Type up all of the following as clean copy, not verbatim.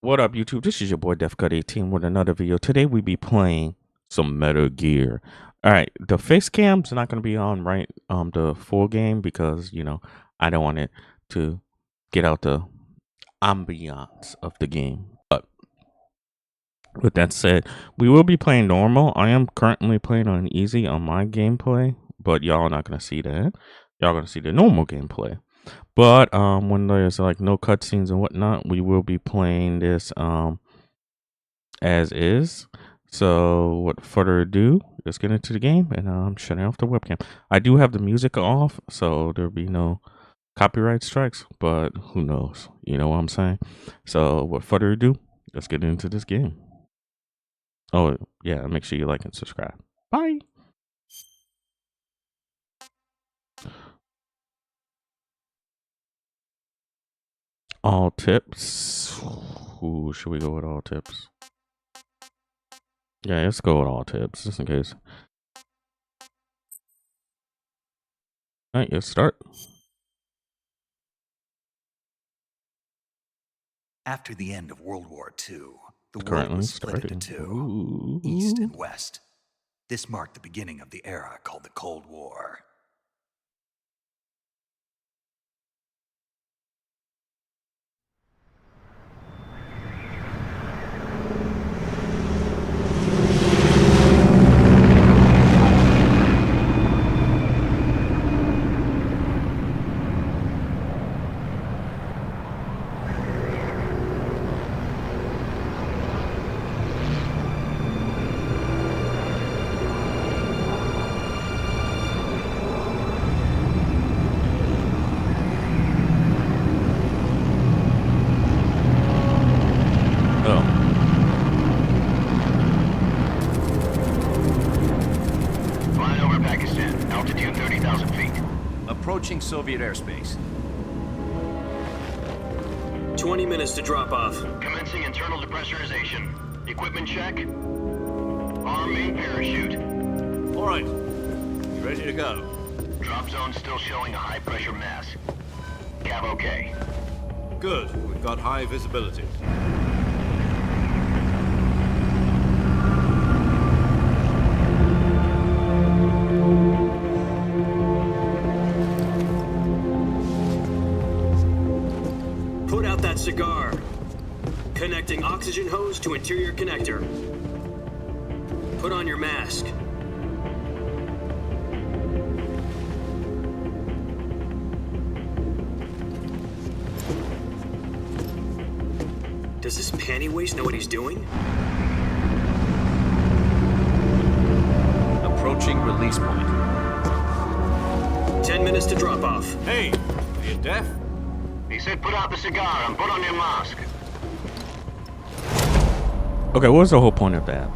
What up, YouTube? This is your boy DefCut18 with another video. Today we be playing some Metal Gear. All right, the face cam's not gonna be on the full game because I don't want it to get out the ambiance of the game. But with that said, we will be playing normal. I am currently playing on easy on my gameplay, but y'all not gonna see that. Y'all gonna see the normal gameplay. But when there's like no cutscenes and whatnot, we will be playing this as is. So without further ado, let's get into the game, and I'm shutting off the webcam. I do have the music off, so there'll be no copyright strikes, but who knows? You know what I'm saying? So without further ado, let's get into this game. Oh yeah, make sure you like and subscribe. Bye. All tips. Ooh, should we go with all tips? Yeah, let's go with all tips, just in case. All right, let's start. After the end of World War II, the world Currently was split starting. into two, Ooh. East and West. This marked the beginning of the era called the Cold War. Approaching Soviet airspace. 20 minutes to drop off. Commencing internal depressurization. Equipment check. Arm main parachute. All right. Ready to go. Drop zone still showing a high pressure mass. Cav okay. Good. We've got high visibility. Cigar. Connecting oxygen hose to interior connector. Put on your mask. Does this panty waste know what he's doing? Approaching release point. 10 minutes to drop off. Hey, are you deaf? He said put out the cigar and put on your mask. Okay, what's the whole point of that?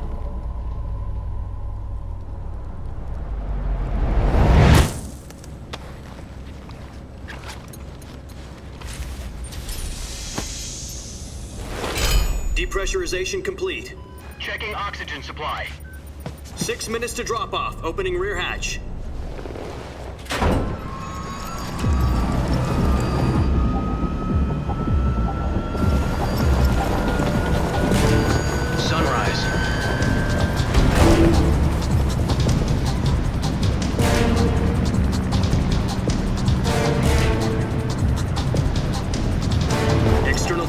Depressurization complete. Checking oxygen supply. 6 minutes to drop off. Opening rear hatch.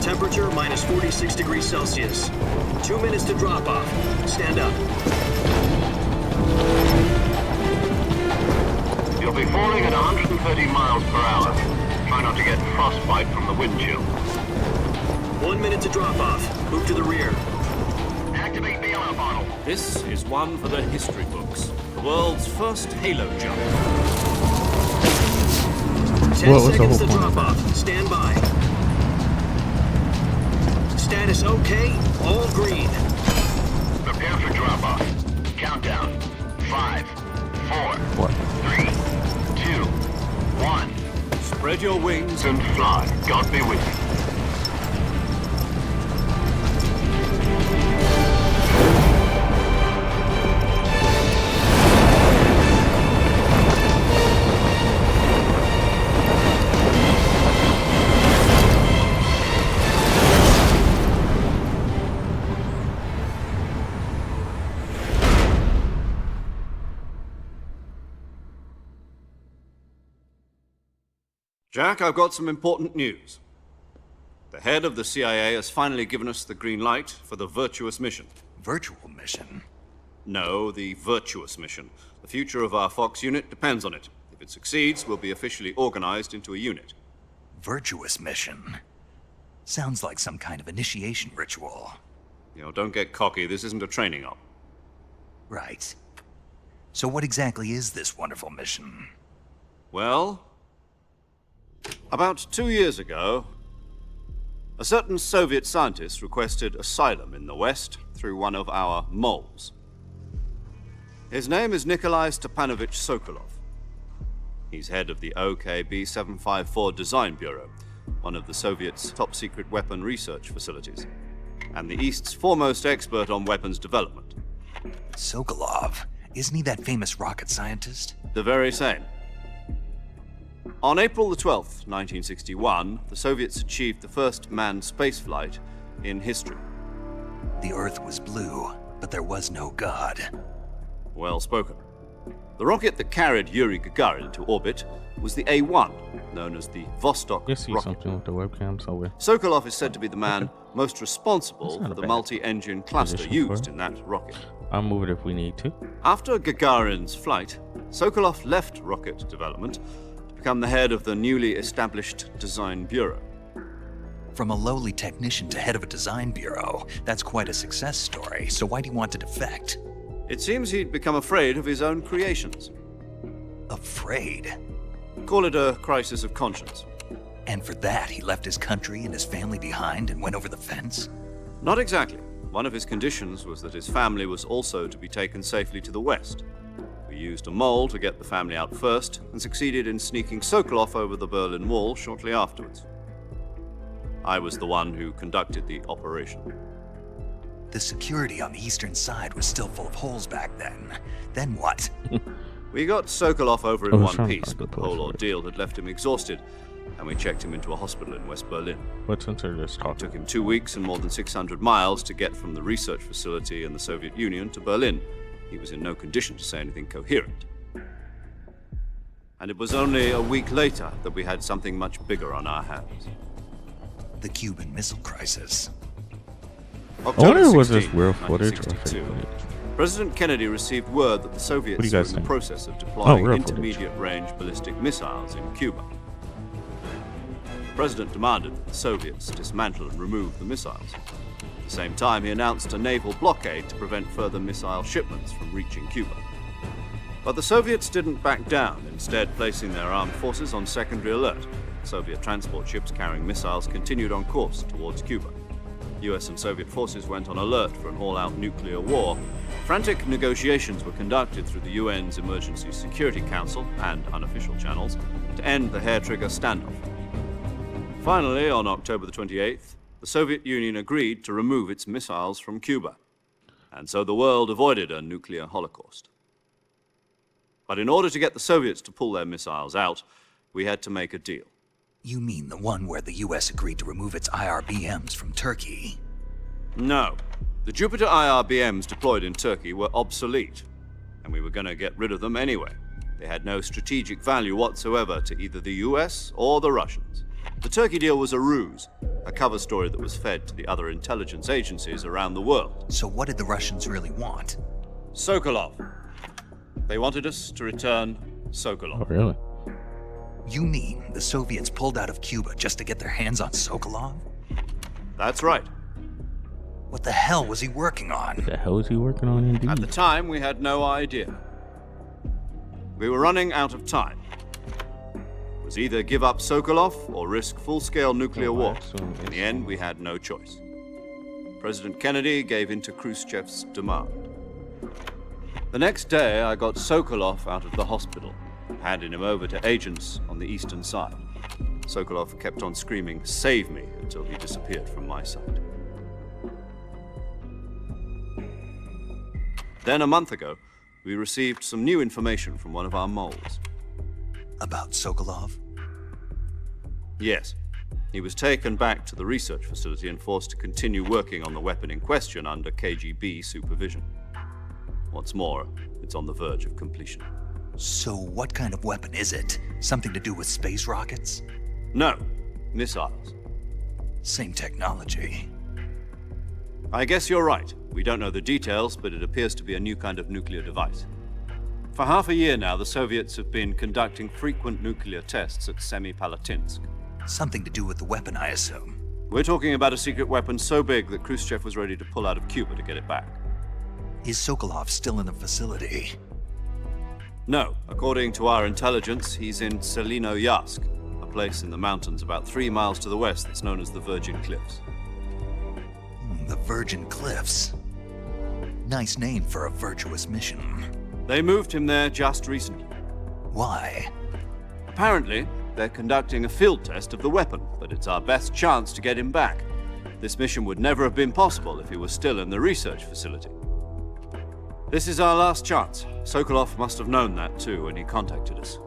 Temperature minus 46 degrees Celsius. 2 minutes to drop off. Stand up. You'll be falling at 130 miles per hour. Try not to get frostbite from the wind chill. 1 minute to drop off. Move to the rear. Activate the yellow bottle. This is one for the history books. The world's first Halo jump. 10 seconds to drop off. Stand by. Status okay, all green. Prepare for drop-off. Countdown. 5, 4, 3, 2, 1. Spread your wings and fly. God be with you. Jack, I've got some important news. The head of the CIA has finally given us the green light for the virtuous mission. Virtual mission? No, the virtuous mission. The future of our Fox unit depends on it. If it succeeds, we'll be officially organized into a unit. Virtuous mission? Sounds like some kind of initiation ritual. You know, don't get cocky. This isn't a training op. Right. So what exactly is this wonderful mission? Well, about 2 years ago, a certain Soviet scientist requested asylum in the West through one of our moles. His name is Nikolai Stepanovich Sokolov. He's head of the OKB 754 Design Bureau, one of the Soviets' top-secret weapon research facilities, and the East's foremost expert on weapons development. Sokolov? Isn't he that famous rocket scientist? The very same. On April the 12th, 1961, the Soviets achieved the first manned spaceflight in history. The Earth was blue, but there was no God. Well spoken. The rocket that carried Yuri Gagarin to orbit was the A-1, known as the Vostok You see rocket. something with the webcam, so we're Sokolov is said to be the man most responsible That's not for a the bad multi-engine cluster position for used it. in that rocket. I'll move it if we need to. After Gagarin's flight, Sokolov left rocket development to become the head of the newly established Design Bureau. From a lowly technician to head of a design bureau, that's quite a success story, so why do you want to defect? It seems he'd become afraid of his own creations. Afraid? Call it a crisis of conscience. And for that, he left his country and his family behind and went over the fence? Not exactly. One of his conditions was that his family was also to be taken safely to the west. We used a mole to get the family out first and succeeded in sneaking Sokolov over the Berlin Wall shortly afterwards. I was the one who conducted the operation. The security on the eastern side was still full of holes back then. Then what? We got Sokolov over in I was one trying to piece, find the but the whole post for it. ordeal had left him exhausted, and we checked him into a hospital in West Berlin. But since they're just It talking, took him 2 weeks and more than 600 miles to get from the research facility in the Soviet Union to Berlin. He was in no condition to say anything coherent. And it was only a week later that we had something much bigger on our hands. The Cuban Missile Crisis. I wonder if it was 16, just real footage or fake 1962. footage. President Kennedy received word that the Soviets What do you were guys in the think? process of Oh, deploying real footage. intermediate-range ballistic missiles in Cuba. The President demanded that the Soviets dismantle and remove the missiles. At the same time, he announced a naval blockade to prevent further missile shipments from reaching Cuba. But the Soviets didn't back down, instead placing their armed forces on secondary alert. Soviet transport ships carrying missiles continued on course towards Cuba. US and Soviet forces went on alert for an all-out nuclear war. Frantic negotiations were conducted through the UN's Emergency Security Council and unofficial channels to end the hair-trigger standoff. Finally, on October the 28th, the Soviet Union agreed to remove its missiles from Cuba. And so the world avoided a nuclear holocaust. But in order to get the Soviets to pull their missiles out, we had to make a deal. You mean the one where the US agreed to remove its IRBMs from Turkey? No. The Jupiter IRBMs deployed in Turkey were obsolete, and we were going to get rid of them anyway. They had no strategic value whatsoever to either the US or the Russians. The Turkey deal was a ruse, a cover story that was fed to the other intelligence agencies around the world. So what did the Russians really want? Sokolov. They wanted us to return Oh, Sokolov. really? You mean the Soviets pulled out of Cuba just to get their hands on Sokolov? That's right. What the hell was he working on? What the hell is he working on At the indeed? time, we had no idea. We were running out of time. It was either give up Sokolov or risk full-scale nuclear Oh, war. excellent, In the end, we had no choice. President Kennedy gave in to Khrushchev's demand. The next day, I got Sokolov out of the hospital, handing him over to agents on the eastern side. Sokolov kept on screaming, "Save me," until he disappeared from my sight. Then, a month ago, we received some new information from one of our moles. About Sokolov? Yes, he was taken back to the research facility and forced to continue working on the weapon in question under KGB supervision. What's more, it's on the verge of completion. So what kind of weapon is it? Something to do with space rockets? No, missiles. Same technology. I guess you're right. We don't know the details, but it appears to be a new kind of nuclear device. For half a year now, the Soviets have been conducting frequent nuclear tests at Semipalatinsk. Something to do with the weapon, I assume. We're talking about a secret weapon so big that Khrushchev was ready to pull out of Cuba to get it back. Is Sokolov still in the facility? No, according to our intelligence, he's in Selino-Yarsk, a place in the mountains about 3 miles to the west that's known as the Virgin Cliffs. The Virgin Cliffs. Nice name for a virtuous mission. They moved him there just recently. Why? Apparently, they're conducting a field test of the weapon, but it's our best chance to get him back. This mission would never have been possible if he was still in the research facility. This is our last chance. Sokolov must have known that too when he contacted us.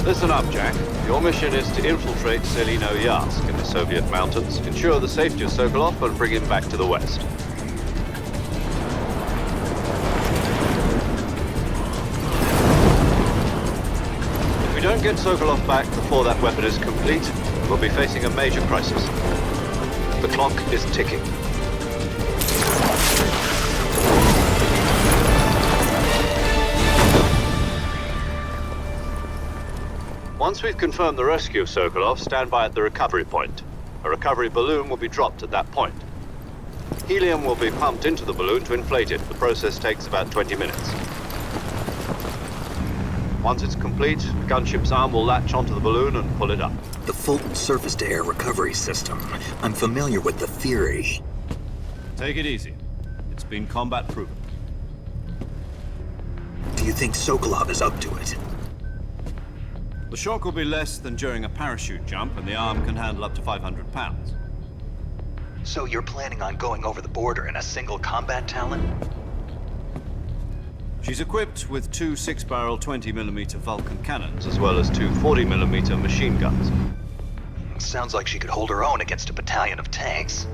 Listen up, Jack. Your mission is to infiltrate Selino-Yarsk in the Soviet mountains, ensure the safety of Sokolov, and bring him back to the west. If we don't get Sokolov back before that weapon is complete, we'll be facing a major crisis. The clock is ticking. Once we've confirmed the rescue of Sokolov, stand by at the recovery point. A recovery balloon will be dropped at that point. Helium will be pumped into the balloon to inflate it. The process takes about 20 minutes. Once it's complete, the gunship's arm will latch onto the balloon and pull it up. The Fulton surface-to-air recovery system. I'm familiar with the theory. Take it easy. It's been combat proven. Do you think Sokolov is up to it? The shock will be less than during a parachute jump, and the arm can handle up to 500 pounds. So you're planning on going over the border in a single combat Talon? She's equipped with 2 6-barrel 20mm Vulcan cannons, as well as 2 40mm machine guns. Sounds like she could hold her own against a battalion of tanks.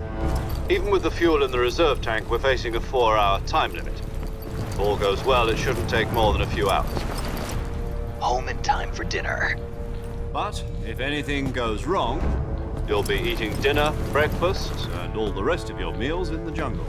Even with the fuel in the reserve tank, we're facing a 4-hour time limit. If all goes well, it shouldn't take more than a few hours. Home in time for dinner. But if anything goes wrong, you'll be eating dinner, breakfast, and all the rest of your meals in the jungle.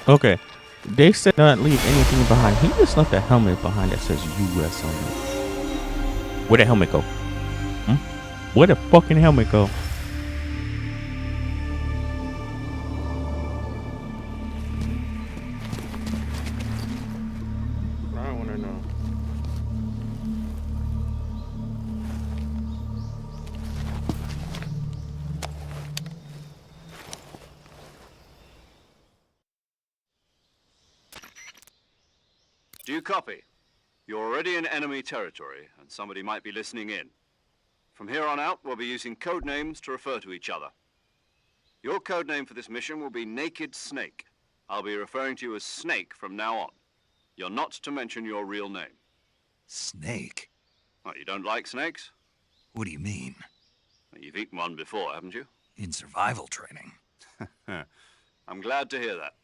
Okay. They said not leave anything behind. He just left a helmet behind that says US on it. Where'd the helmet go? Where'd the fucking helmet go? I want to know. Do you copy? You're already in enemy territory, and somebody might be listening in. From here on out, we'll be using code names to refer to each other. Your code name for this mission will be Naked Snake. I'll be referring to you as Snake from now on. You're not to mention your real name. Snake? What, you don't like snakes? What do you mean? You've eaten one before, haven't you? In survival training? I'm glad to hear that.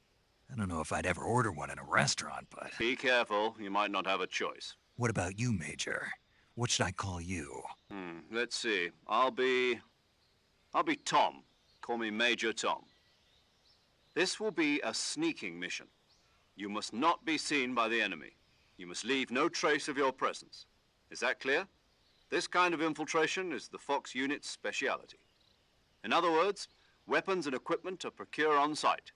I don't know if I'd ever order one in a restaurant, but... Be careful, you might not have a choice. What about you, Major? What should I call you? Let's see. I'll be Tom. Call me Major Tom. This will be a sneaking mission. You must not be seen by the enemy. You must leave no trace of your presence. Is that clear? This kind of infiltration is the Fox unit's speciality. In other words, weapons and equipment are procured on site.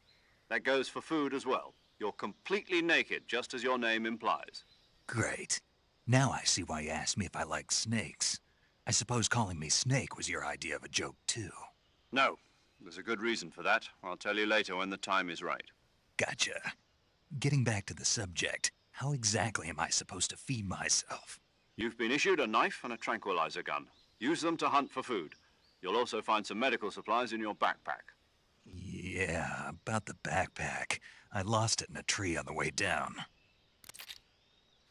That goes for food as well. You're completely naked, just as your name implies. Great. Now I see why you asked me if I like snakes. I suppose calling me Snake was your idea of a joke, too. No, there's a good reason for that. I'll tell you later when the time is right. Gotcha. Getting back to the subject, how exactly am I supposed to feed myself? You've been issued a knife and a tranquilizer gun. Use them to hunt for food. You'll also find some medical supplies in your backpack. Yeah, about the backpack. I lost it in a tree on the way down.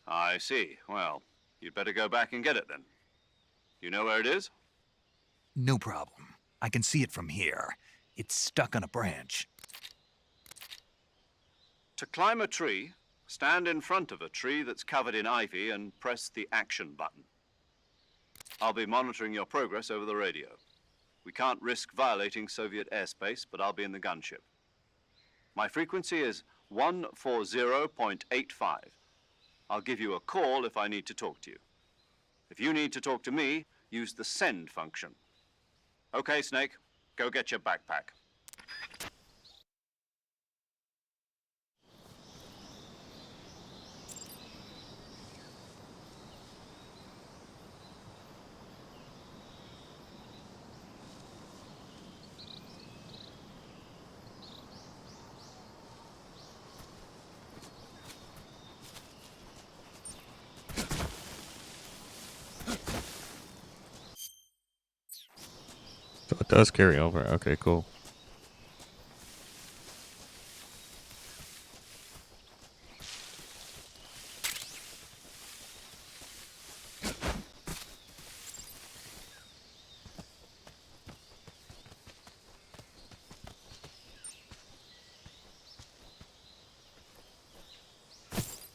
I see. Well, you'd better go back and get it then. You know where it is? No problem. I can see it from here. It's stuck on a branch. To climb a tree, stand in front of a tree that's covered in ivy and press the action button. I'll be monitoring your progress over the radio. We can't risk violating Soviet airspace, but I'll be in the gunship. My frequency is 140.85. I'll give you a call if I need to talk to you. If you need to talk to me, use the send function. Okay, Snake, go get your backpack. So it does carry over. Okay, cool.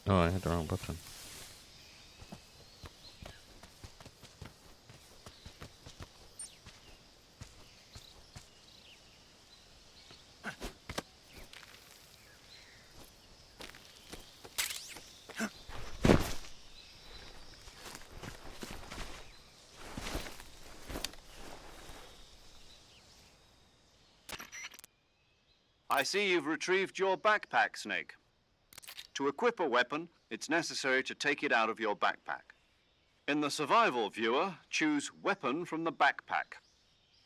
Oh, I hit the wrong button. I see you've retrieved your backpack, Snake. To equip a weapon, it's necessary to take it out of your backpack. In the survival viewer, choose Weapon from the backpack.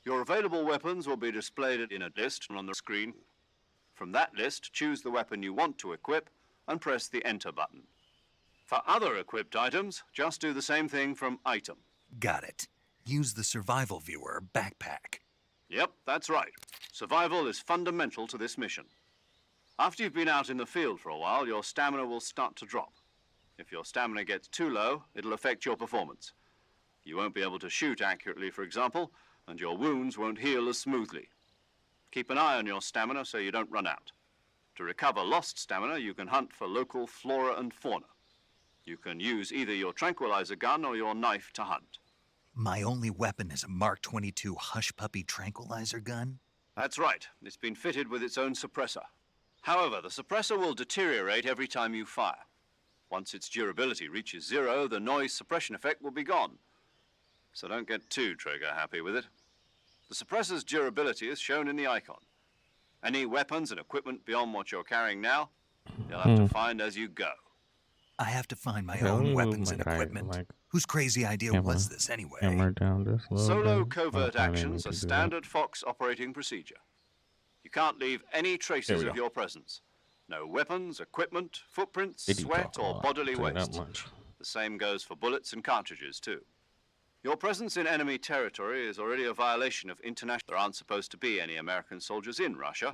Your available weapons will be displayed in a list on the screen. From that list, choose the weapon you want to equip and press the Enter button. For other equipped items, just do the same thing from Item. Got it. Use the survival viewer backpack. Yep, that's right. Survival is fundamental to this mission. After you've been out in the field for a while, your stamina will start to drop. If your stamina gets too low, it'll affect your performance. You won't be able to shoot accurately, for example, and your wounds won't heal as smoothly. Keep an eye on your stamina so you don't run out. To recover lost stamina, you can hunt for local flora and fauna. You can use either your tranquilizer gun or your knife to hunt. My only weapon is a Mark 22 Hush Puppy tranquilizer gun? That's right. It's been fitted with its own suppressor. However, the suppressor will deteriorate every time you fire. Once its durability reaches 0, the noise suppression effect will be gone. So don't get too trigger happy with it. The suppressor's durability is shown in the icon. Any weapons and equipment beyond what you're carrying now, you'll have to find as you go. I have to find my Okay, let me own move weapons my and guy, equipment. like, Whose crazy idea camera- was this anyway? Hammer down this a little Solo bit. covert Oh, I didn't actions need are to do that. standard Fox operating procedure. You can't leave any traces There we of go. your presence. No weapons, equipment, footprints, They do sweat, talk a or lot, bodily I'll tell you that waste. much. The same goes for bullets and cartridges, too. Your presence in enemy territory is already a violation of international... There aren't supposed to be any American soldiers in Russia.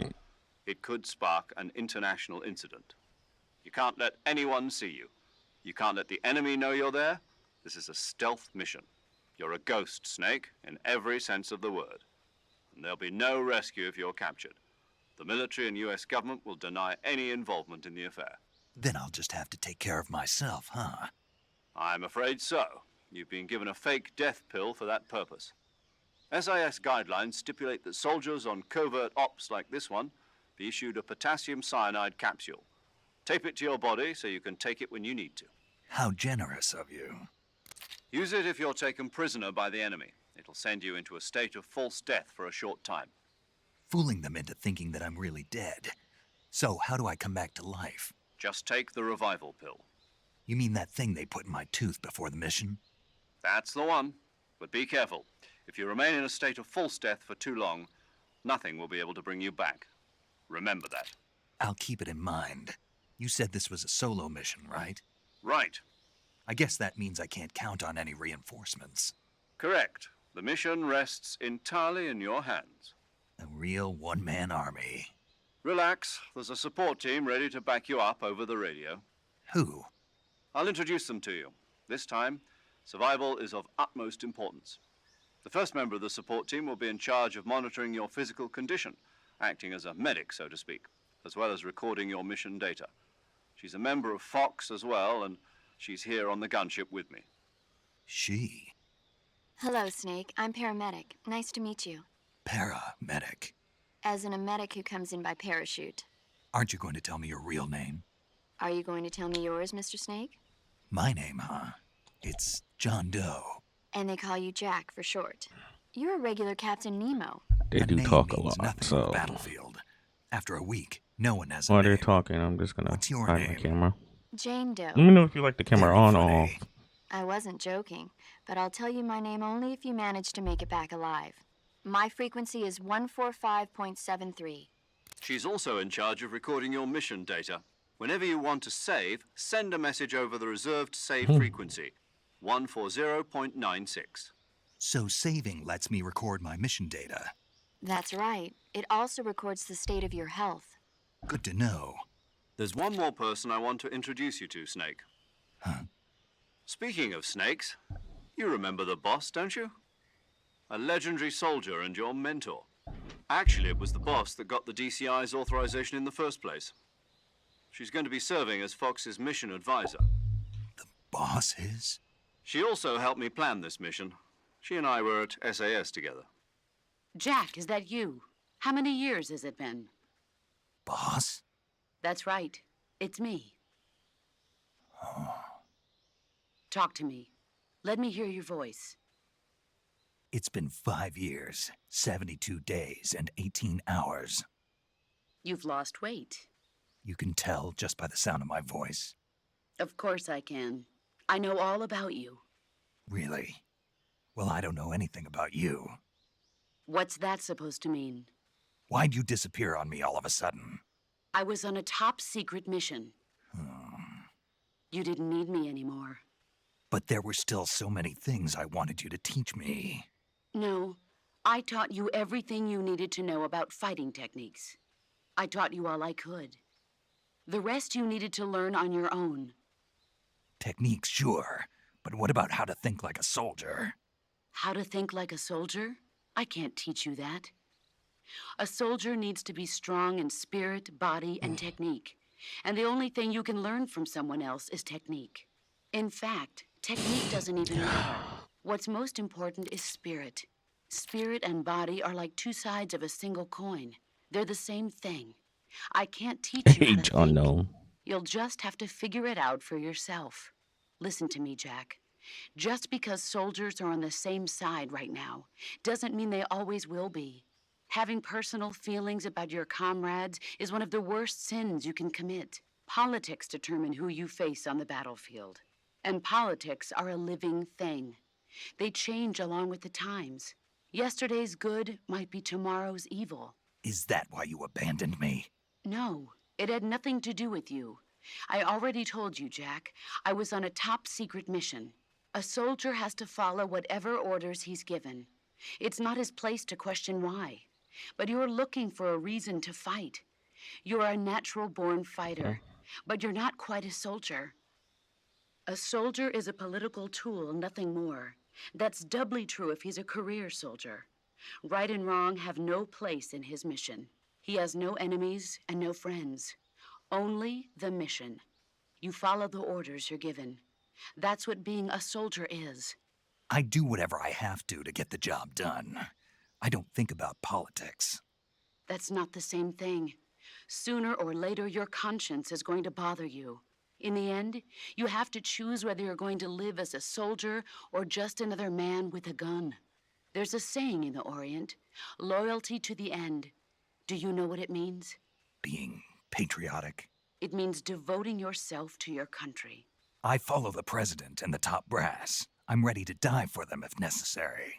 It could spark an international incident. You can't let anyone see you. You can't let the enemy know you're there. This is a stealth mission. You're a ghost, Snake, in every sense of the word. And there'll be no rescue if you're captured. The military and US government will deny any involvement in the affair. Then I'll just have to take care of myself, huh? I'm afraid so. You've been given a fake death pill for that purpose. SIS guidelines stipulate that soldiers on covert ops like this one be issued a potassium cyanide capsule. Tape it to your body so you can take it when you need to. How generous of you. Use it if you're taken prisoner by the enemy. It'll send you into a state of false death for a short time. Fooling them into thinking that I'm really dead. So how do I come back to life? Just take the revival pill. You mean that thing they put in my tooth before the mission? That's the one. But be careful. If you remain in a state of false death for too long, nothing will be able to bring you back. Remember that. I'll keep it in mind. You said this was a solo mission, right? Right. I guess that means I can't count on any reinforcements. Correct. The mission rests entirely in your hands. A real one-man army. Relax. There's a support team ready to back you up over the radio. Who? I'll introduce them to you. This time, survival is of utmost importance. The first member of the support team will be in charge of monitoring your physical condition, acting as a medic, so to speak, as well as recording your mission data. She's a member of Fox as well, and she's here on the gunship with me. She? Hello, Snake. I'm paramedic. Nice to meet you. Paramedic. As in a medic who comes in by parachute. Aren't you going to tell me your real name? Are you going to tell me yours, Mr. Snake? My name, huh? It's John Doe. And they call you Jack for short. You're a regular Captain Nemo. They A do name talk a means lot, nothing on the so battlefield. After a week, no one has a while name. they're talking, I'm just gonna What's your hide my name? camera. Jane Doe. Let me know if you like the camera Very on or funny. off. I wasn't joking, but I'll tell you my name only if you manage to make it back alive. My frequency is 145.73. She's also in charge of recording your mission data. Whenever you want to save, send a message over the reserved save frequency, 140.96. So saving lets me record my mission data. That's right. It also records the state of your health. Good to know. There's one more person I want to introduce you to, Snake. Huh? Speaking of snakes, you remember the boss, don't you? A legendary soldier and your mentor. Actually, it was the boss that got the DCI's authorization in the first place. She's going to be serving as Fox's mission advisor. The boss is? She also helped me plan this mission. She and I were at SAS together. Jack, is that you? How many years has it been? Boss? That's right. It's me. Talk to me. Let me hear your voice. It's been 5 years, 72 days, and 18 hours. You've lost weight. You can tell just by the sound of my voice. Of course I can. I know all about you. Really? Well, I don't know anything about you. What's that supposed to mean? Why'd you disappear on me all of a sudden? I was on a top secret mission. You didn't need me anymore. But there were still so many things I wanted you to teach me. No, I taught you everything you needed to know about fighting techniques. I taught you all I could. The rest you needed to learn on your own. Techniques, sure. But what about how to think like a soldier? How to think like a soldier? I can't teach you that. A soldier needs to be strong in spirit, body, and technique. And the only thing you can learn from someone else is technique. In fact, technique doesn't even matter. What's most important is spirit. Spirit and body are like two sides of a single coin. They're the same thing. I can't teach you how to John think. Doe. You'll just have to figure it out for yourself. Listen to me, Jack. Just because soldiers are on the same side right now doesn't mean they always will be. Having personal feelings about your comrades is one of the worst sins you can commit. Politics determine who you face on the battlefield. And politics are a living thing. They change along with the times. Yesterday's good might be tomorrow's evil. Is that why you abandoned me? No, it had nothing to do with you. I already told you, Jack. I was on a top secret mission. A soldier has to follow whatever orders he's given. It's not his place to question why. But you're looking for a reason to fight. You're a natural-born fighter, but you're not quite a soldier. A soldier is a political tool, nothing more. That's doubly true if he's a career soldier. Right and wrong have no place in his mission. He has no enemies and no friends. Only the mission. You follow the orders you're given. That's what being a soldier is. I do whatever I have to get the job done. I don't think about politics. That's not the same thing. Sooner or later, your conscience is going to bother you. In the end, you have to choose whether you're going to live as a soldier or just another man with a gun. There's a saying in the Orient, loyalty to the end. Do you know what it means? Being patriotic. It means devoting yourself to your country. I follow the president and the top brass. I'm ready to die for them if necessary.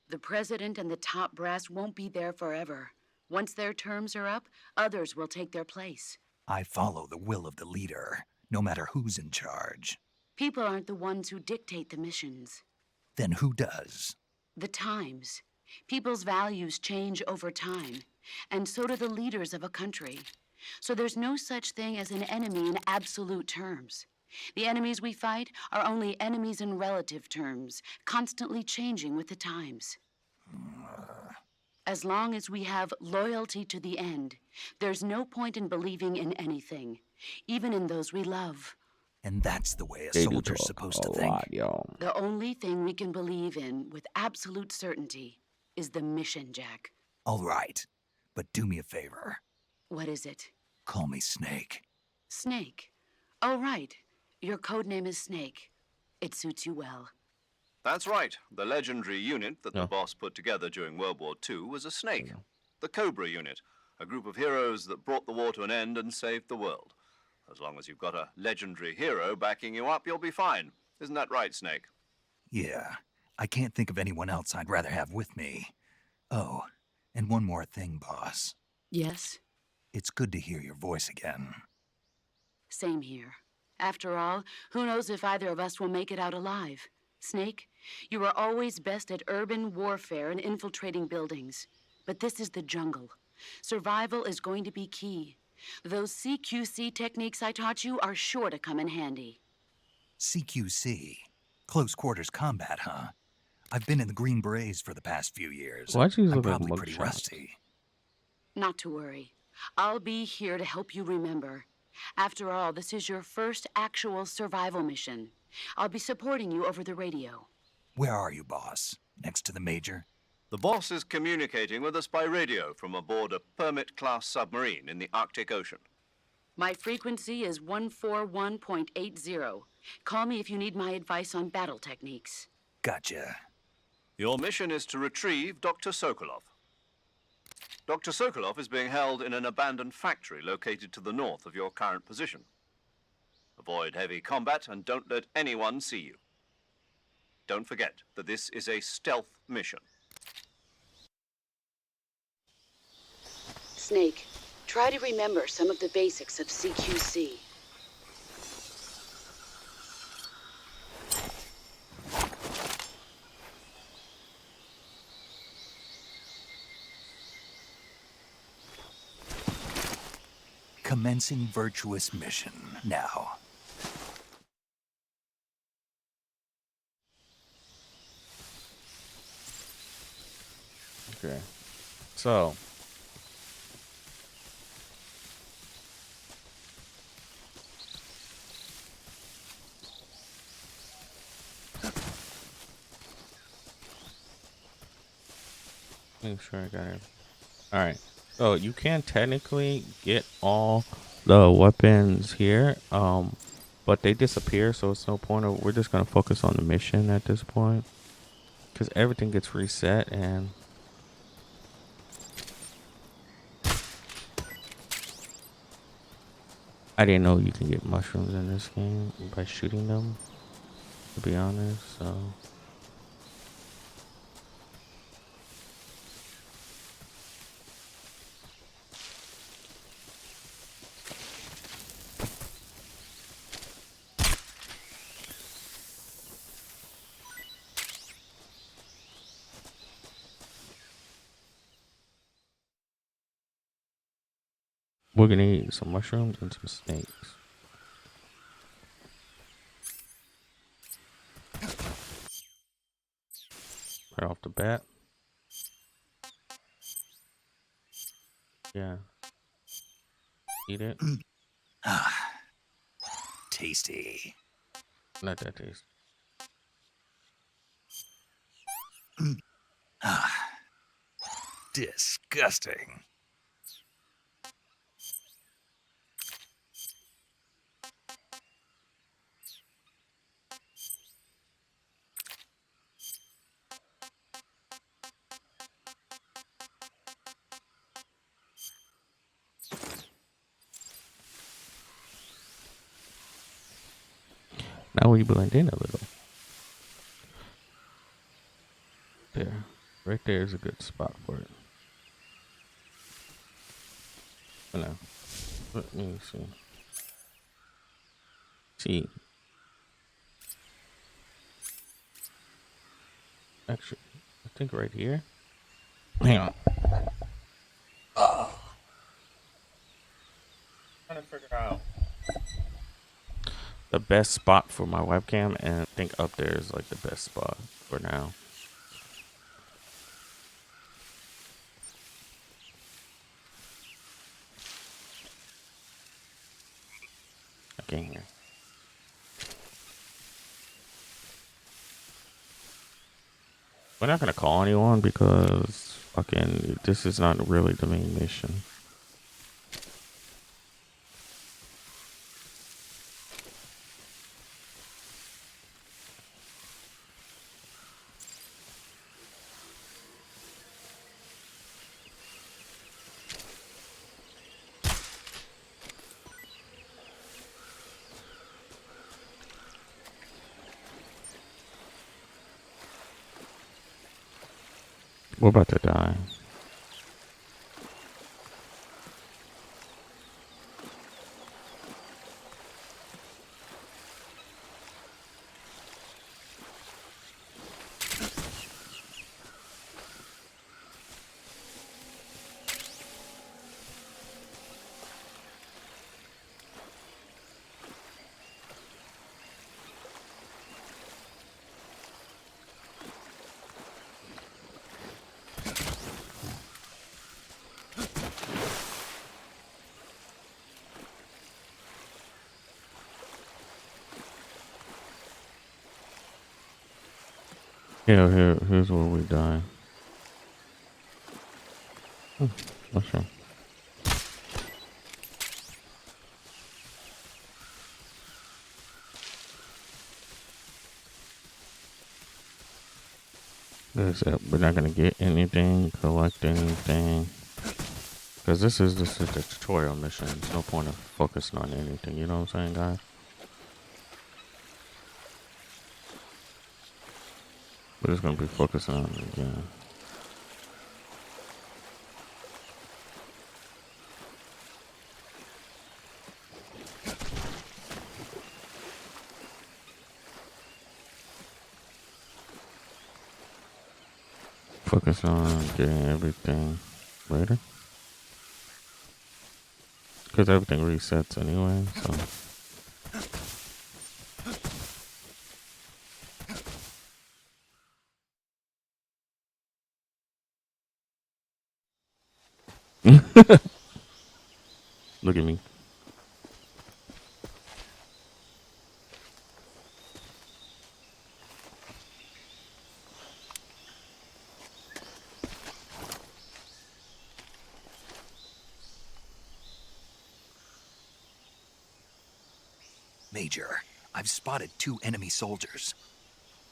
The president and the top brass won't be there forever. Once their terms are up, others will take their place. I follow the will of the leader, no matter who's in charge. People aren't the ones who dictate the missions. Then who does? The times. People's values change over time, and so do the leaders of a country. So there's no such thing as an enemy in absolute terms. The enemies we fight are only enemies in relative terms, constantly changing with the times. As long as we have loyalty to the end, there's no point in believing in anything, even in those we love. And that's the way a They do soldier's talk supposed a to think. lot, yo. The only thing we can believe in with absolute certainty is the mission, Jack. All right, but do me a favor. What is it? Call me Snake. Snake. Oh, right. Your code name is Snake. It suits you well. That's right. The legendary unit that No. the boss put together during World War II was a snake. The Cobra unit, a group of heroes that brought the war to an end and saved the world. As long as you've got a legendary hero backing you up, you'll be fine. Isn't that right, Snake? Yeah, I can't think of anyone else I'd rather have with me. Oh, and one more thing, boss. Yes? It's good to hear your voice again. Same here. After all, who knows if either of us will make it out alive? Snake, you were always best at urban warfare and infiltrating buildings. But this is the jungle. Survival is going to be key. Those CQC techniques I taught you are sure to come in handy. CQC. Close quarters combat, huh? I've been in the Green Berets for the past few years. Why'd you I'm look like probably pretty mugshots? rusty. Not to worry. I'll be here to help you remember. After all, this is your first actual survival mission. I'll be supporting you over the radio. Where are you, boss? Next to the major? The boss is communicating with us by radio from aboard a Permit-class submarine in the Arctic Ocean. My frequency is 141.80. Call me if you need my advice on battle techniques. Gotcha. Your mission is to retrieve Dr. Sokolov. Dr. Sokolov is being held in an abandoned factory located to the north of your current position. Avoid heavy combat and don't let anyone see you. Don't forget that this is a stealth mission. Snake, try to remember some of the basics of CQC. Commencing virtuous mission now. Okay. So. Make sure I got it. Alright. So you can technically get all the weapons here. But they disappear, so it's no point of, we're just gonna focus on the mission at this point. Because everything gets reset and I didn't know you can get mushrooms in this game by shooting them, to be honest, so We're gonna eat some mushrooms and some snakes. Right off the bat. Yeah. Eat it. Ah, tasty. Not that tasty. Ah, disgusting. Now we blend in a little. There. Right there is a good spot for it. For now. Let me see. See. Actually, I think right here. Hang on. Trying to figure out the best spot for my webcam, and I think up there is like the best spot for now. I can't hear. We're not gonna call anyone because fucking this is not really the main mission. We're about to die. Here's where we die. Mushroom. That's it. We're not gonna get anything, collect anything, because this is the tutorial mission. There's no point of focusing on anything. You know what I'm saying, guys? We're just gonna be focusing on it again. Focus on getting everything later. Because everything resets anyway, so. Look at me. Major, I've spotted 2 enemy soldiers.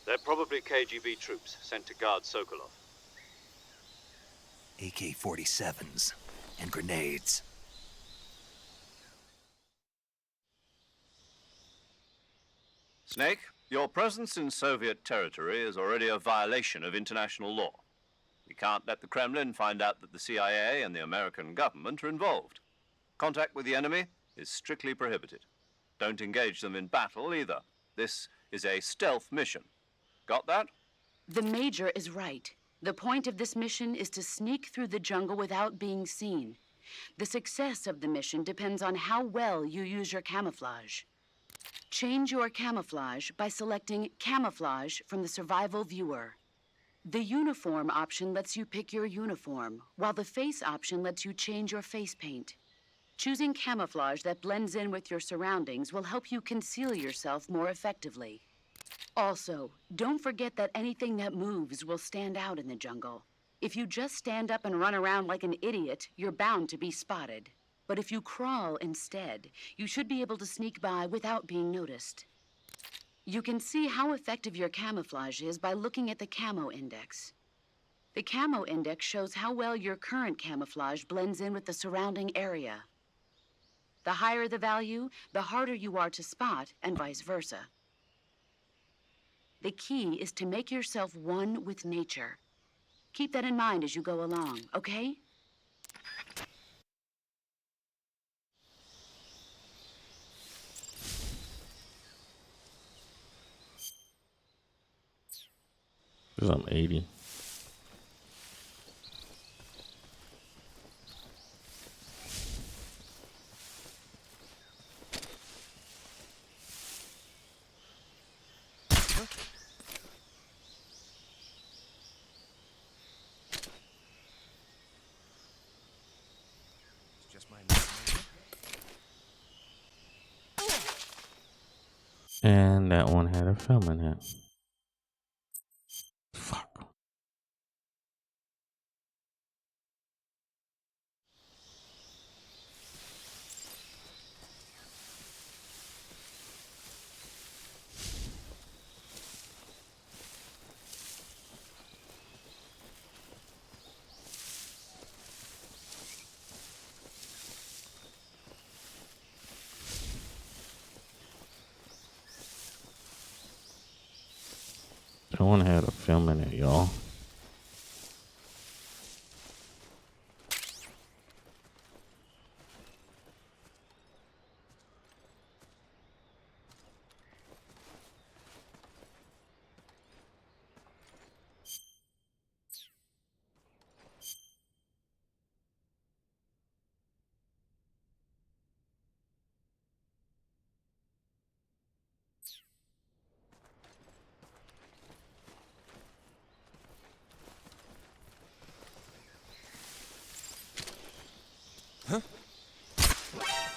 They're probably KGB troops sent to guard Sokolov. AK-47s and grenades. Snake, your presence in Soviet territory is already a violation of international law. We can't let the Kremlin find out that the CIA and the American government are involved. Contact with the enemy is strictly prohibited. Don't engage them in battle either. This is a stealth mission. Got that? The Major is right. The point of this mission is to sneak through the jungle without being seen. The success of the mission depends on how well you use your camouflage. Change your camouflage by selecting Camouflage from the Survival Viewer. The Uniform option lets you pick your uniform, while the Face option lets you change your face paint. Choosing camouflage that blends in with your surroundings will help you conceal yourself more effectively. Also, don't forget that anything that moves will stand out in the jungle. If you just stand up and run around like an idiot, you're bound to be spotted. But if you crawl instead, you should be able to sneak by without being noticed. You can see how effective your camouflage is by looking at the Camo Index. The Camo Index shows how well your current camouflage blends in with the surrounding area. The higher the value, the harder you are to spot, and vice versa. The key is to make yourself one with nature. Keep that in mind as you go along, okay? Because I'm 80. And that one had a film in it. Fuck. That one had a film in it, y'all.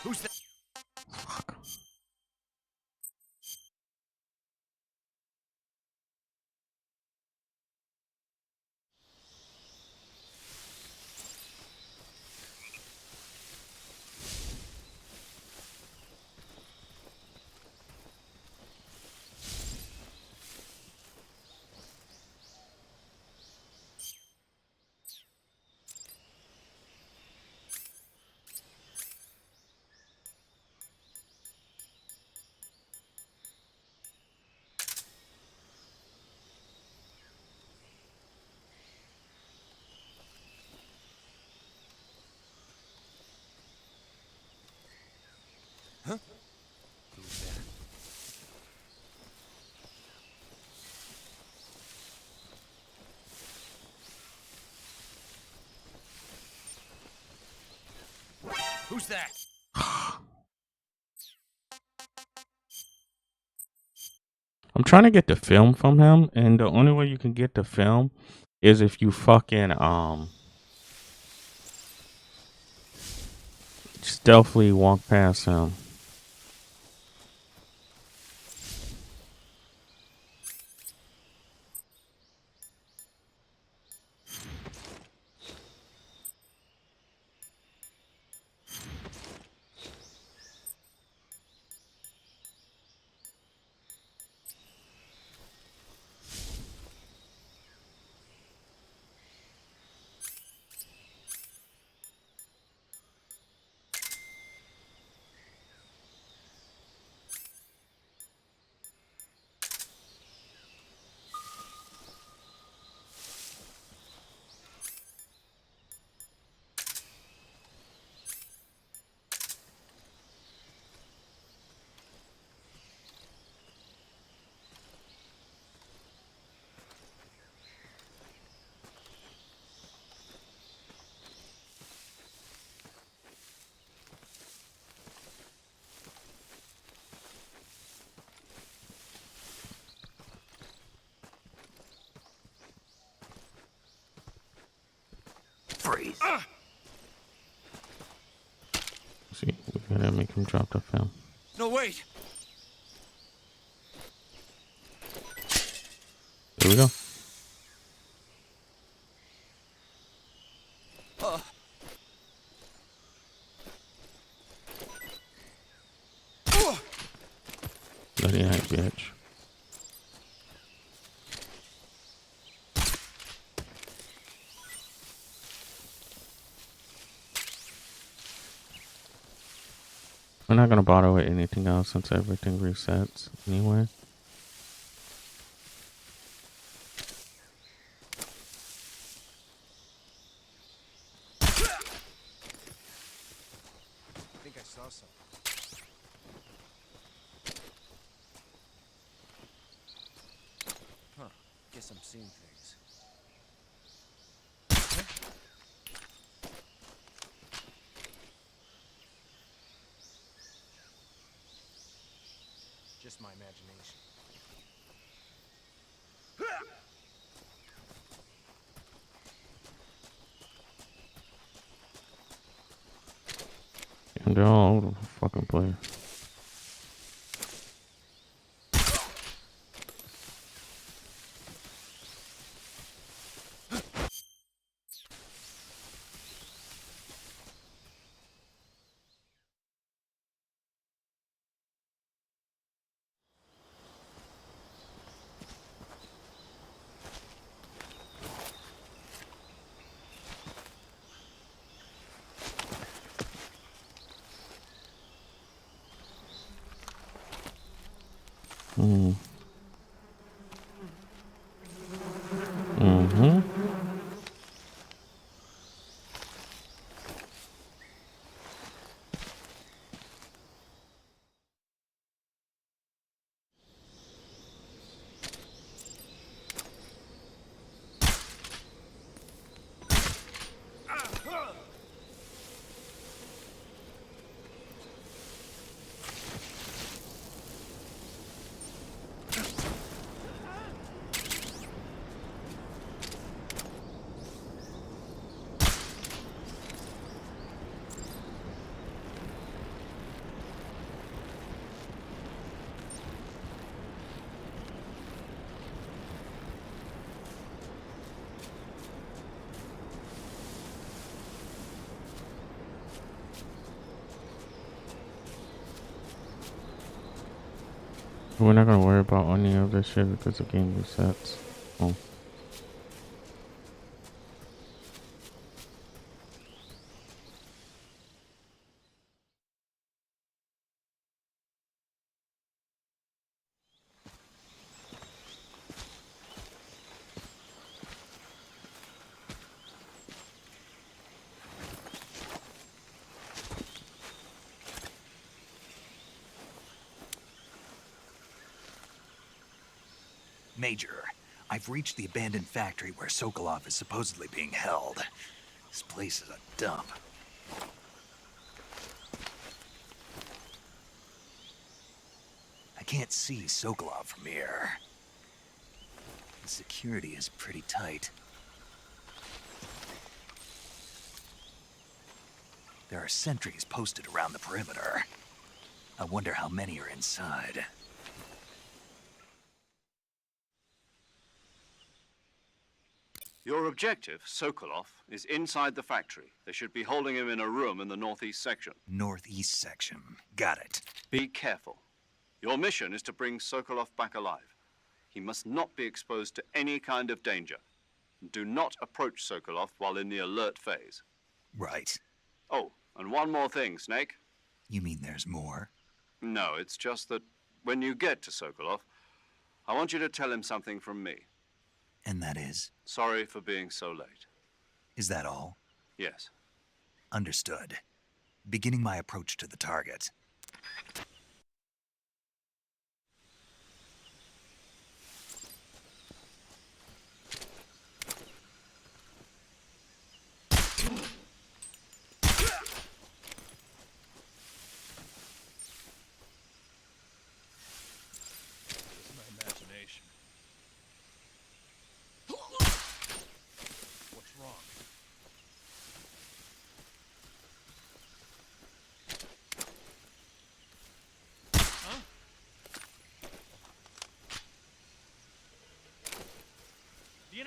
Who's that? Fuck. Who's that? I'm trying to get the film from him, and the only way you can get the film is if you fucking stealthily walk past him. Freeze. See, we gotta make him drop the film. No, wait. There we go. Bloody heck, bitch. We're not gonna bother with anything else since everything resets anyway. I think I saw something. Huh. Guess I'm seeing things. Just my imagination. And they're all over the fucking place. Mm. Mm-hmm. We're not gonna worry about any of this shit because the game resets. Oh. Major, I've reached the abandoned factory where Sokolov is supposedly being held. This place is a dump. I can't see Sokolov from here. The security is pretty tight. There are sentries posted around the perimeter. I wonder how many are inside. Your objective, Sokolov, is inside the factory. They should be holding him in a room in the northeast section. Northeast section. Got it. Be careful. Your mission is to bring Sokolov back alive. He must not be exposed to any kind of danger. Do not approach Sokolov while in the alert phase. Right. Oh, and one more thing, Snake. You mean there's more? No, it's just that when you get to Sokolov, I want you to tell him something from me. And that is? Sorry for being so late. Is that all? Yes. Understood. Beginning my approach to the target. What's wrong?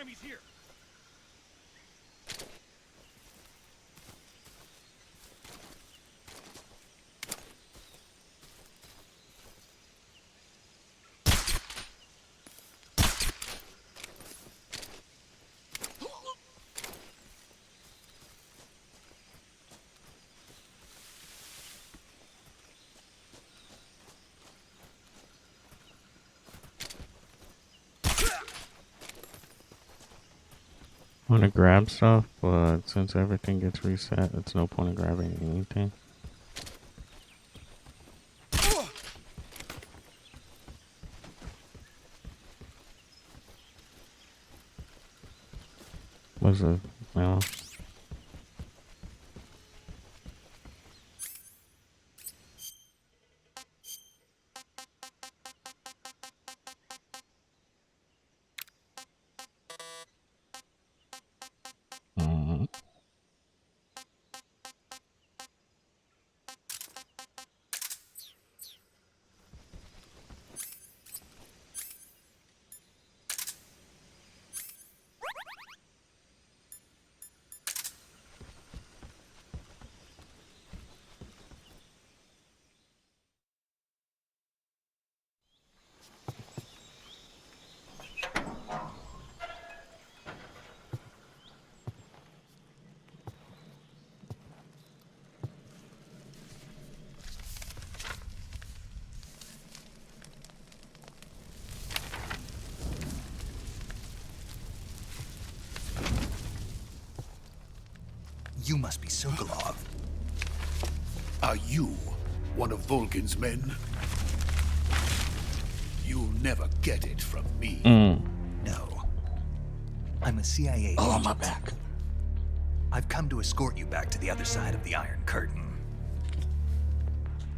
enemies here. I want to grab stuff, but since everything gets reset, it's no point in grabbing anything. What's it? Well, mm, You must be Sokolov. Are you one of Volgin's men? You'll never get it from me. No. I'm a CIA agent. Oh, on my back. I've come to escort you back to the other side of the Iron Curtain.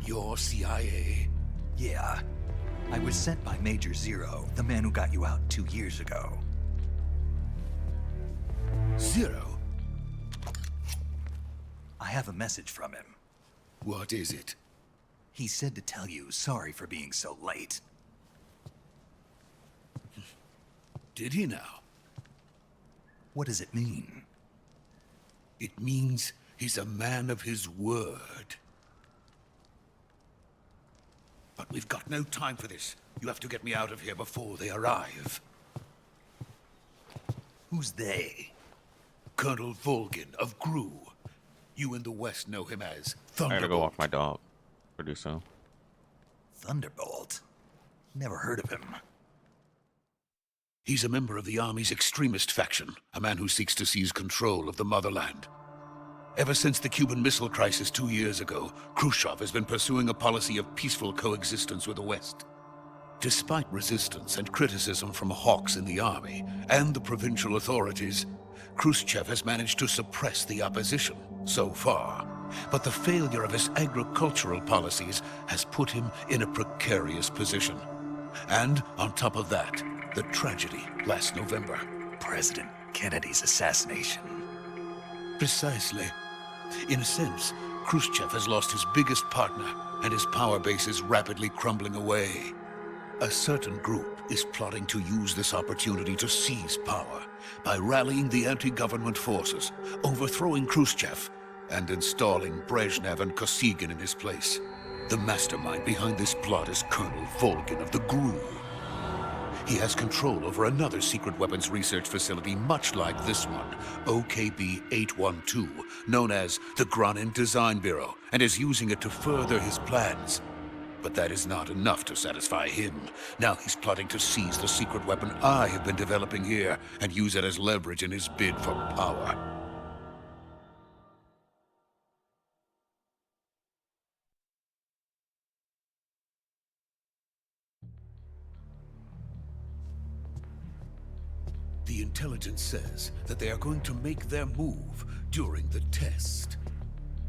You're CIA? Yeah. I was sent by Major Zero, the man who got you out 2 years ago. Zero? I have a message from him. What is it? He said to tell you sorry for being so late. Did he now? What does it mean? It means he's a man of his word. But we've got no time for this. You have to get me out of here before they arrive. Who's they? Colonel Volgin of GRU. You in the West know him as I Thunderbolt. gotta go walk my dog pretty soon. Thunderbolt? Never heard of him. He's a member of the Army's extremist faction, a man who seeks to seize control of the motherland. Ever since the Cuban Missile Crisis 2 years ago, Khrushchev has been pursuing a policy of peaceful coexistence with the West. Despite resistance and criticism from hawks in the army and the provincial authorities, Khrushchev has managed to suppress the opposition so far. But the failure of his agricultural policies has put him in a precarious position. And on top of that, the tragedy last November. President Kennedy's assassination. Precisely. In a sense, Khrushchev has lost his biggest partner, and his power base is rapidly crumbling away. A certain group is plotting to use this opportunity to seize power by rallying the anti-government forces, overthrowing Khrushchev, and installing Brezhnev and Kosygin in his place. The mastermind behind this plot is Colonel Volgin of the GRU. He has control over another secret weapons research facility much like this one, OKB-812, known as the Granin Design Bureau, and is using it to further his plans. But that is not enough to satisfy him. Now he's plotting to seize the secret weapon I have been developing here and use it as leverage in his bid for power. The intelligence says that they are going to make their move during the test.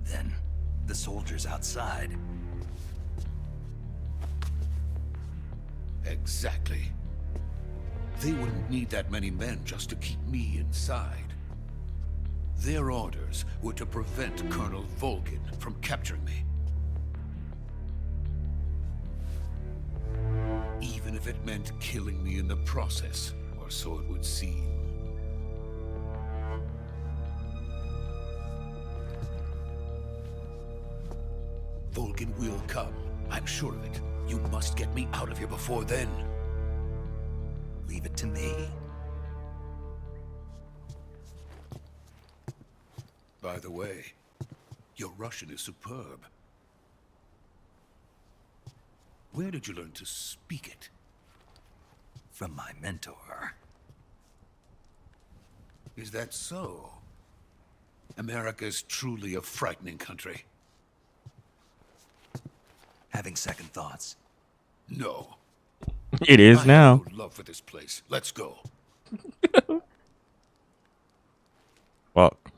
Then, the soldiers outside. Exactly. They wouldn't need that many men just to keep me inside. Their orders were to prevent Colonel Volgin from capturing me. Even if it meant killing me in the process, or so it would seem. Vulcan will come. I'm sure of it. You must get me out of here before then. Leave it to me. By the way, your Russian is superb. Where did you learn to speak it? From my mentor. Is that so? America's truly a frightening country. Having second thoughts. No. It is I now. have no love for this place. Let's go. Fuck.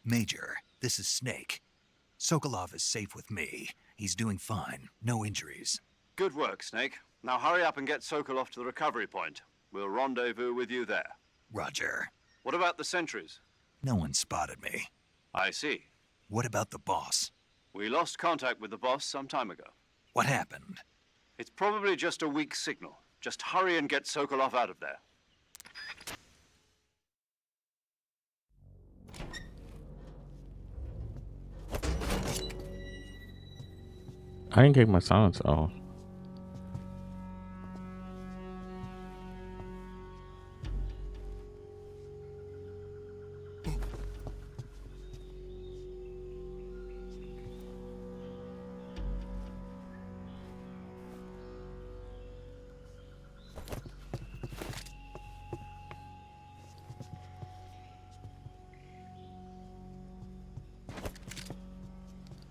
Major, this is Snake. Sokolov is safe with me. He's doing fine. No injuries. Good work, Snake. Now hurry up and get Sokolov to the recovery point. We'll rendezvous with you there. Roger. What about the sentries? No one spotted me. I see. What about the boss? We lost contact with the boss some time ago. What happened? It's probably just a weak signal. Just hurry and get Sokolov out of there. I didn't get my silence off.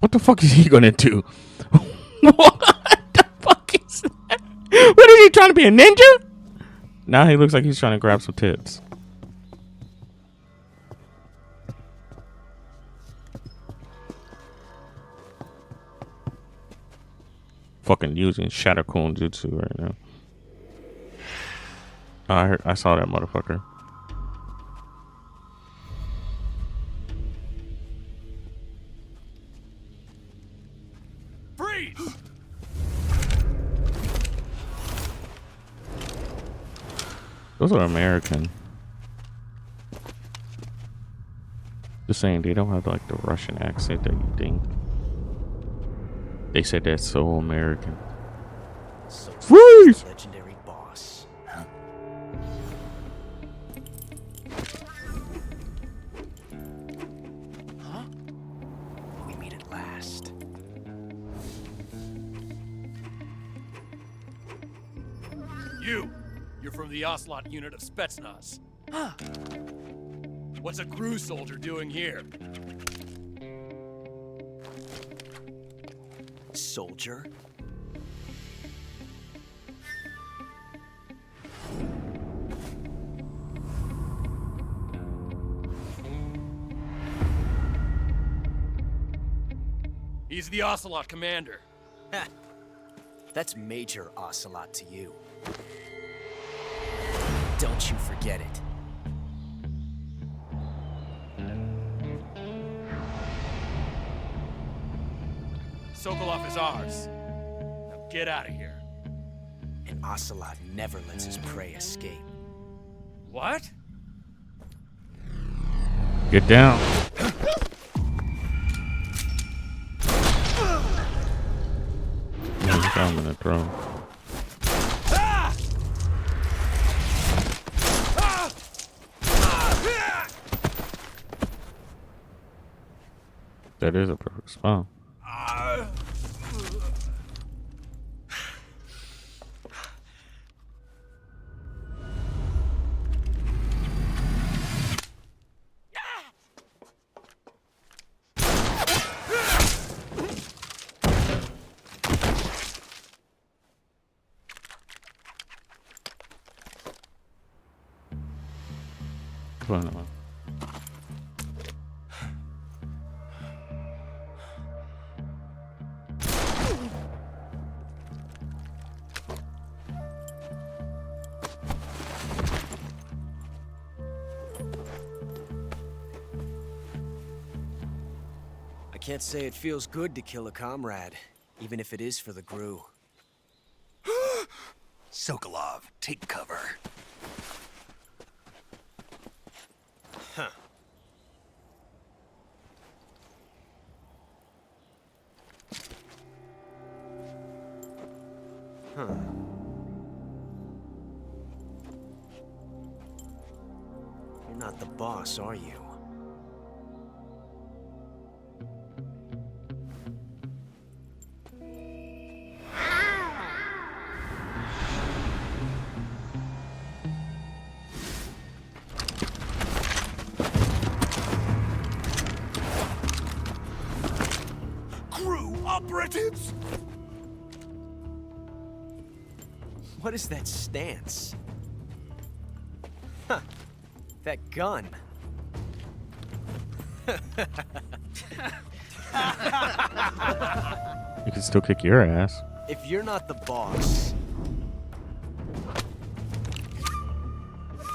What the fuck is he gonna do? What the fuck is that? What is he trying to be, a ninja? Now he looks like he's trying to grab some tits. Fucking using Shattercone Jutsu right now. Oh, I saw that motherfucker. Freeze! Those are American. Just saying, they don't have like the Russian accent that you think. They said that's so American. So Freeze! legendary boss. Huh? Huh? We meet at last. You're from the Ocelot unit of Spetsnaz. What's a crew soldier doing here? Soldier? He's the Ocelot commander. Ha! That's Major Ocelot to you. Don't you forget it. Sokolov is ours. Now get out of here. And Ocelot never lets his prey escape. What? Get down. He's down in the throne. That is a perfect spawn. Come on. I can't say it feels good to kill a comrade, even if it is for the GRU. Sokolov, take cover. Huh. You're not the boss, are you? Crew operatives! What is that stance? Huh. That gun. You can still kick your ass. If you're not the boss,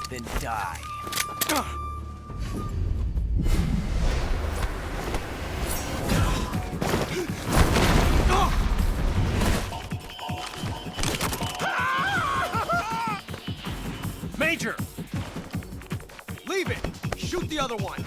then die. Major! Leave it! Shoot the other one!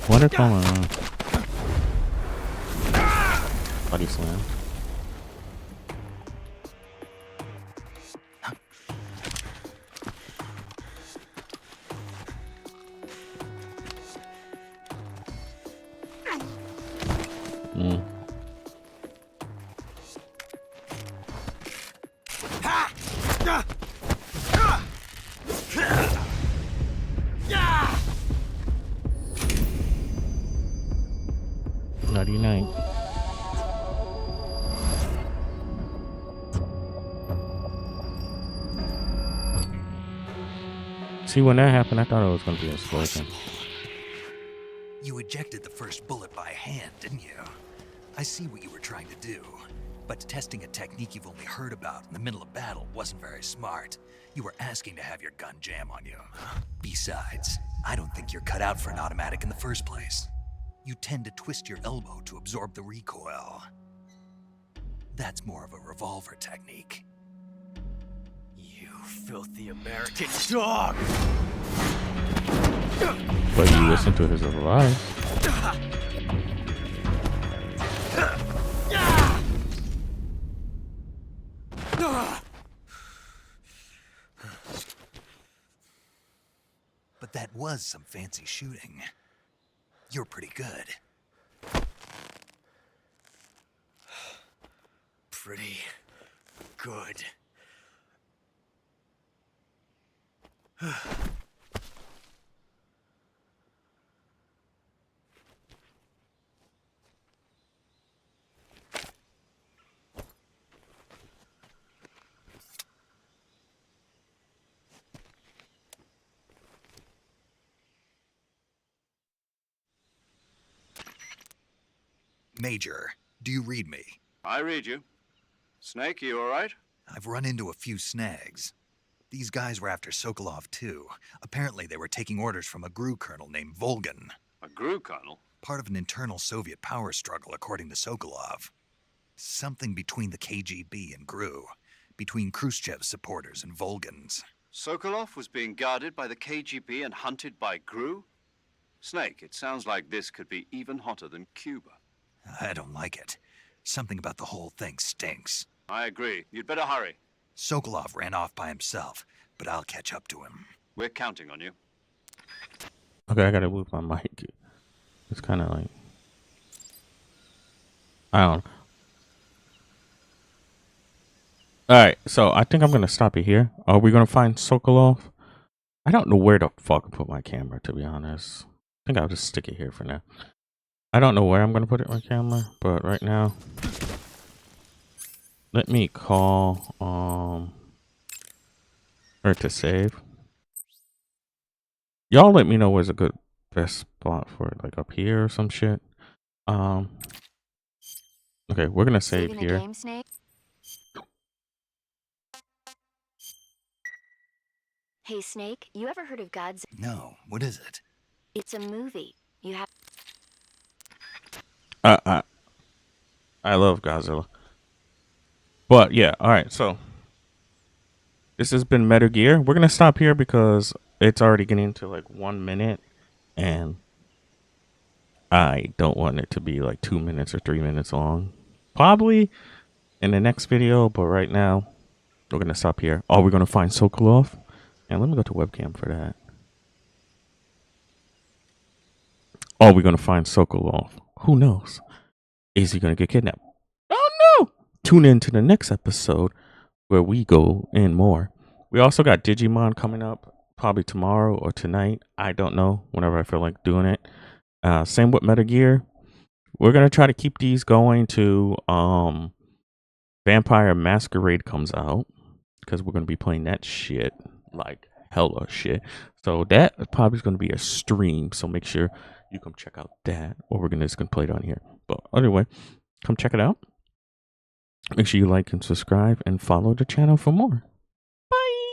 Wonderful. Body slam. Mm. Naughty night. See, when that happened, I thought it was going to be a explosion. You ejected the first bullet by hand, didn't you? I see what you were trying to do. But testing a technique you've only heard about in the middle of battle wasn't very smart. You were asking to have your gun jam on you. Besides, I don't think you're cut out for an automatic in the first place. You tend to twist your elbow to absorb the recoil. That's more of a revolver technique. You filthy American dog! But you listen to his advice. But that was some fancy shooting. You're pretty good. Pretty good. Major, do you read me? I read you. Snake, you all right? I've run into a few snags. These guys were after Sokolov too. Apparently they were taking orders from a GRU colonel named Volgan. A GRU colonel? Part of an internal Soviet power struggle, according to Sokolov. Something between the KGB and GRU. Between Khrushchev's supporters and Volgan's. Sokolov was being guarded by the KGB and hunted by GRU? Snake, it sounds like this could be even hotter than Cuba. I don't like it. Something about the whole thing stinks. I agree. You'd better hurry. Sokolov ran off by himself, but I'll catch up to him. We're counting on you. Okay, I gotta move my mic. It's kind of like, I don't know. Alright, so I think I'm gonna stop it here. Are we gonna find Sokolov? I don't know where the fuck to put my camera, to be honest. I think I'll just stick it here for now. I don't know where I'm gonna put it my camera, but right now, let me call her to save. Y'all let me know where's a good best spot for it, like up here or some shit. Okay, we're gonna save Saving here. the game, Snake? Hey, Snake, you ever heard of God's... No, what is it? It's a movie. You have... I, I I love Godzilla. But yeah, all right. So this has been Metal Gear. We're gonna stop here because it's already getting to like 1 minute, and I don't want it to be like 2 minutes or 3 minutes long. Probably in the next video, but right now we're gonna stop here. Oh, we're gonna find Sokolov, and let me go to webcam for that. Oh, we're gonna find Sokolov. Who knows? Is he gonna get kidnapped? Oh no! Tune in to the next episode where we go in more. We also got Digimon coming up probably tomorrow or tonight. I don't know. Whenever I feel like doing it. Same with Metal Gear. We're gonna try to keep these going to Vampire Masquerade comes out because we're gonna be playing that shit like hella shit. So that probably is gonna be a stream. So make sure you come check out that, or we're just gonna play it on here. But anyway, come check it out. Make sure you like and subscribe and follow the channel for more. Bye.